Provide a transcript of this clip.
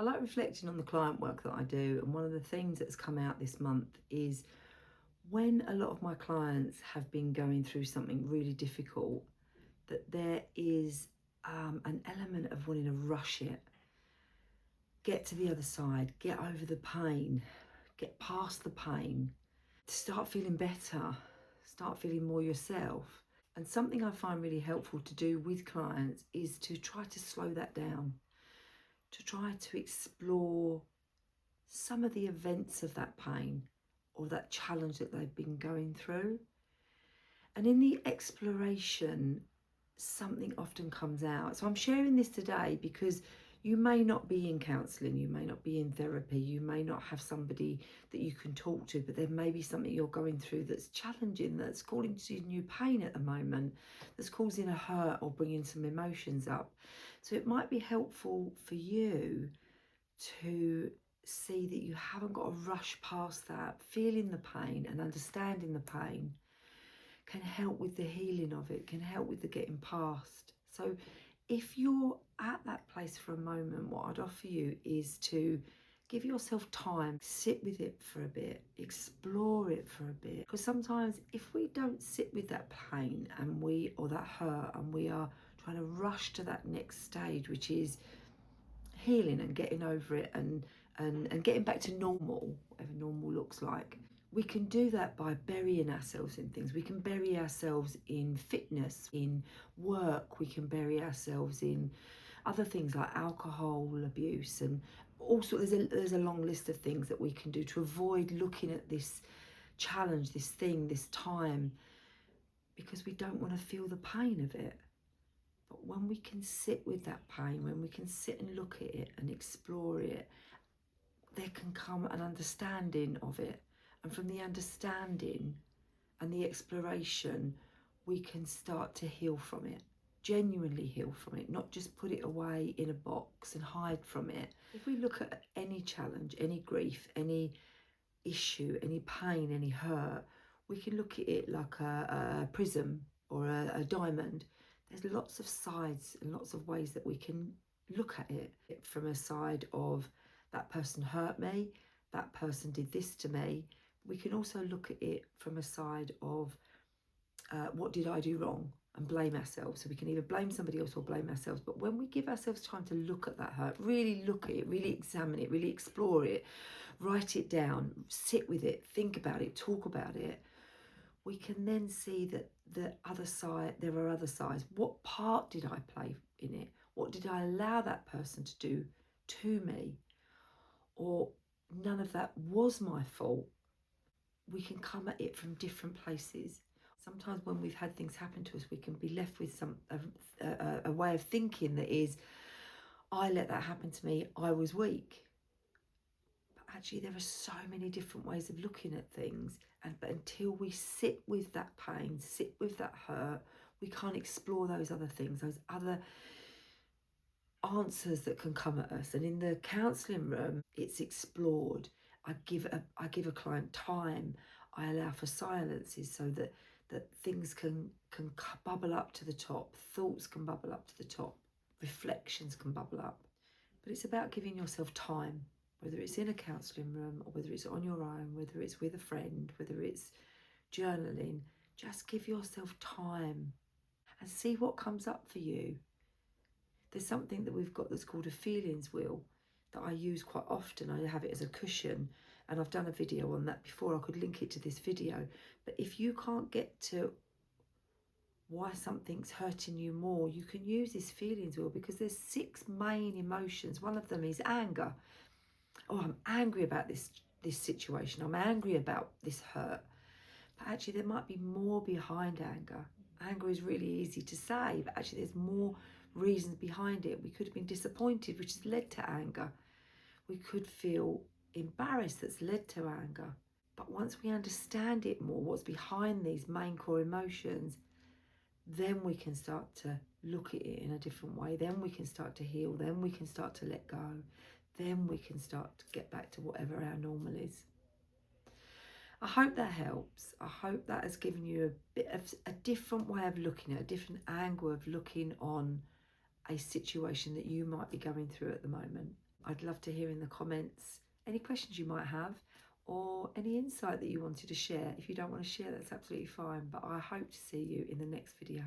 I like reflecting on the client work that I do, and one of the things that's come out this month is when a lot of my clients have been going through something really difficult, that there is an element of wanting to rush it, get to the other side, get over the pain, get past the pain, start feeling better, start feeling more yourself. And something I find really helpful to do with clients is to try to slow that down, to try to explore some of the events of that pain or that challenge that they've been going through. And in the exploration, something often comes out. So I'm sharing this today because you may not be in counselling, you may not be in therapy, you may not have somebody that you can talk to, but there may be something you're going through that's challenging, that's causing you pain at the moment, that's causing a hurt or bringing some emotions up. So it might be helpful for you to see that you haven't got to rush past that. Feeling the pain and understanding the pain can help with the healing of it, can help with the getting past. So if you're at that place for a moment, what I'd offer you is to give yourself time, sit with it for a bit, explore it for a bit. Because sometimes if we don't sit with that pain or that hurt, and we are trying to rush to that next stage, which is healing and getting over it and getting back to normal, whatever normal looks like. We can do that by burying ourselves in things. We can bury ourselves in fitness, in work. We can bury ourselves in other things like alcohol abuse, and also there's a long list of things that we can do to avoid looking at this challenge, this thing, this time, because we don't want to feel the pain of it. But when we can sit with that pain, when we can sit and look at it and explore it, there can come an understanding of it. And from the understanding and the exploration, we can start to heal from it, genuinely heal from it, not just put it away in a box and hide from it. If we look at any challenge, any grief, any issue, any pain, any hurt, we can look at it like a prism or a diamond. There's lots of sides and lots of ways that we can look at it. From a side of, that person hurt me, that person did this to me. We can also look at it from a side of, what did I do wrong, and blame ourselves. So we can either blame somebody else or blame ourselves. But when we give ourselves time to look at that hurt, really look at it, really examine it, really explore it, write it down, sit with it, think about it, talk about it, we can then see that the other side, there are other sides. What part did I play in it? What did I allow that person to do to me? Or none of that was my fault. We can come at it from different places. Sometimes when we've had things happen to us, we can be left with a way of thinking that is, I let that happen to me, I was weak. But actually there are so many different ways of looking at things, but until we sit with that pain, sit with that hurt, we can't explore those other things, those other answers that can come at us. And in the counselling room, it's explored. I give a client time. I allow for silences so that things can bubble up to the top, thoughts can bubble up to the top, reflections can bubble up. But it's about giving yourself time, whether it's in a counselling room or whether it's on your own, whether it's with a friend, whether it's journaling. Just give yourself time and see what comes up for you. There's something that we've got that's called a feelings wheel that I use quite often. I have it as a cushion, and I've done a video on that before. I could link it to this video. But if you can't get to why something's hurting you more, you can use this feelings wheel, because there's 6 main emotions. One of them is anger. Oh, I'm angry about this situation. I'm angry about this hurt. But actually there might be more behind anger. Anger is really easy to say, but actually there's more reasons behind it. We could have been disappointed, which has led to anger. We could feel embarrassed, that's led to anger. But once we understand it more, what's behind these main core emotions, then we can start to look at it in a different way. Then we can start to heal. Then we can start to let go. Then we can start to get back to whatever our normal is. I hope that helps. I hope that has given you a bit of a different way of looking at, a different angle of looking on a situation that you might be going through at the moment. I'd love to hear in the comments any questions you might have or any insight that you wanted to share. If you don't want to share, that's absolutely fine, but I hope to see you in the next video.